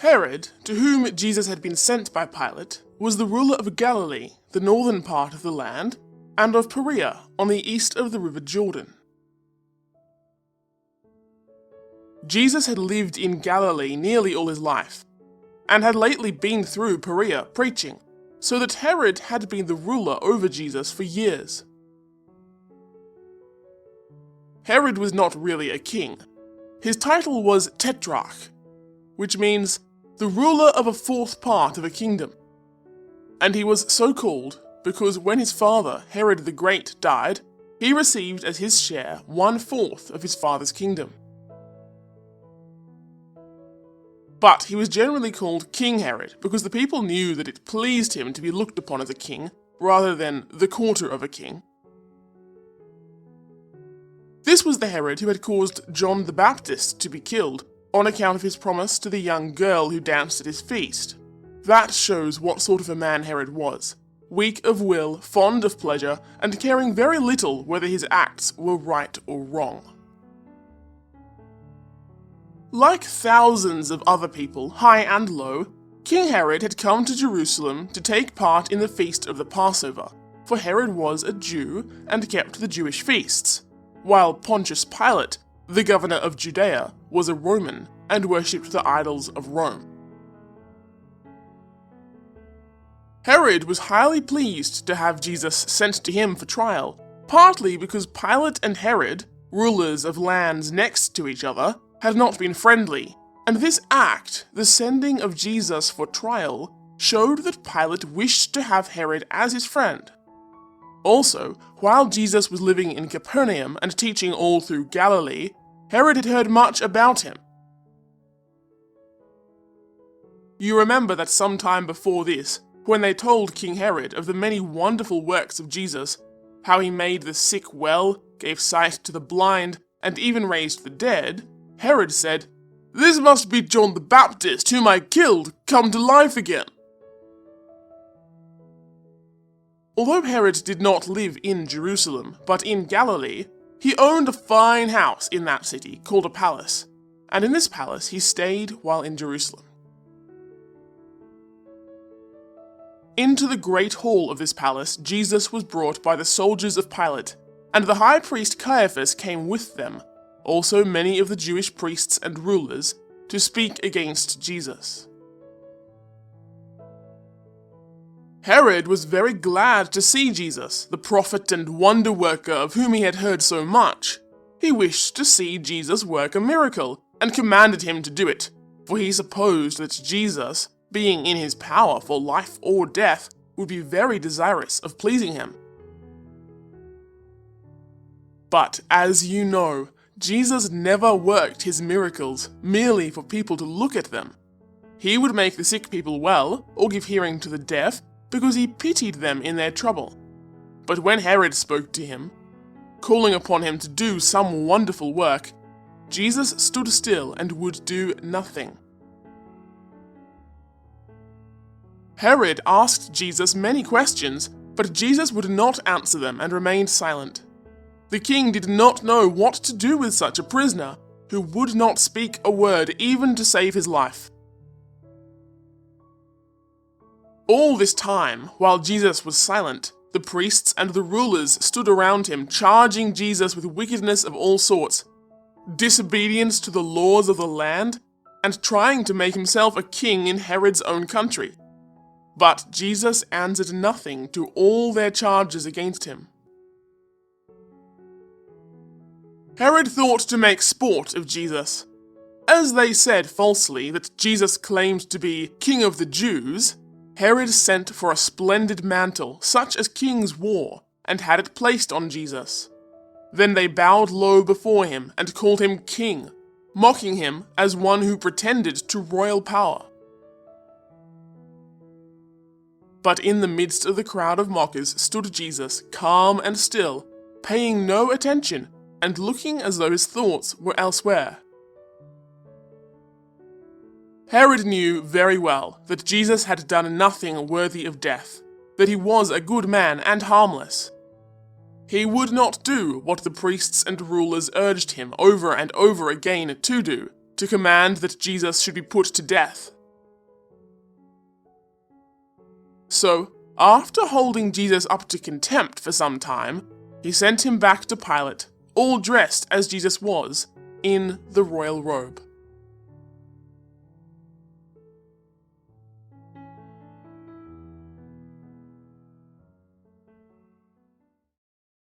Herod, to whom Jesus had been sent by Pilate, was the ruler of Galilee, the northern part of the land, and of Perea, on the east of the river Jordan. Jesus had lived in Galilee nearly all his life, and had lately been through Perea preaching, so that Herod had been the ruler over Jesus for years. Herod was not really a king. His title was Tetrarch, which means the ruler of a fourth part of a kingdom. And he was so called because when his father, Herod the Great, died, he received as his share 1/4 of his father's kingdom. But he was generally called King Herod because the people knew that it pleased him to be looked upon as a king, rather than the quarter of a king. This was the Herod who had caused John the Baptist to be killed on account of his promise to the young girl who danced at his feast. That shows what sort of a man Herod was. Weak of will, fond of pleasure, and caring very little whether his acts were right or wrong. Like thousands of other people, high and low, King Herod had come to Jerusalem to take part in the feast of the Passover, for Herod was a Jew and kept the Jewish feasts, while Pontius Pilate, the governor of Judea, was a Roman and worshipped the idols of Rome. Herod was highly pleased to have Jesus sent to him for trial, partly because Pilate and Herod, rulers of lands next to each other, had not been friendly, and this act, the sending of Jesus for trial, showed that Pilate wished to have Herod as his friend. Also, while Jesus was living in Capernaum and teaching all through Galilee, Herod had heard much about him. You remember that some time before this, when they told King Herod of the many wonderful works of Jesus, how he made the sick well, gave sight to the blind, and even raised the dead, Herod said, "This must be John the Baptist, whom I killed, come to life again." Although Herod did not live in Jerusalem, but in Galilee, he owned a fine house in that city called a palace, and in this palace he stayed while in Jerusalem. Into the great hall of this palace Jesus was brought by the soldiers of Pilate, and the high priest Caiaphas came with them, also many of the Jewish priests and rulers, to speak against Jesus. Herod was very glad to see Jesus, the prophet and wonder-worker of whom he had heard so much. He wished to see Jesus work a miracle, and commanded him to do it, for he supposed that Jesus, being in his power for life or death, would be very desirous of pleasing him. But as you know, Jesus never worked his miracles merely for people to look at them. He would make the sick people well, or give hearing to the deaf, because he pitied them in their trouble. But when Herod spoke to him, calling upon him to do some wonderful work, Jesus stood still and would do nothing. Herod asked Jesus many questions, but Jesus would not answer them and remained silent. The king did not know what to do with such a prisoner, who would not speak a word even to save his life. All this time, while Jesus was silent, the priests and the rulers stood around him, charging Jesus with wickedness of all sorts, disobedience to the laws of the land, and trying to make himself a king in Herod's own country. But Jesus answered nothing to all their charges against him. Herod thought to make sport of Jesus. As they said falsely that Jesus claimed to be King of the Jews, Herod sent for a splendid mantle, such as kings wore, and had it placed on Jesus. Then they bowed low before him and called him king, mocking him as one who pretended to royal power. But in the midst of the crowd of mockers stood Jesus, calm and still, paying no attention, and looking as though his thoughts were elsewhere. Herod knew very well that Jesus had done nothing worthy of death, that he was a good man and harmless. He would not do what the priests and rulers urged him over and over again to do, to command that Jesus should be put to death. So, after holding Jesus up to contempt for some time, he sent him back to Pilate, all dressed as Jesus was, in the royal robe.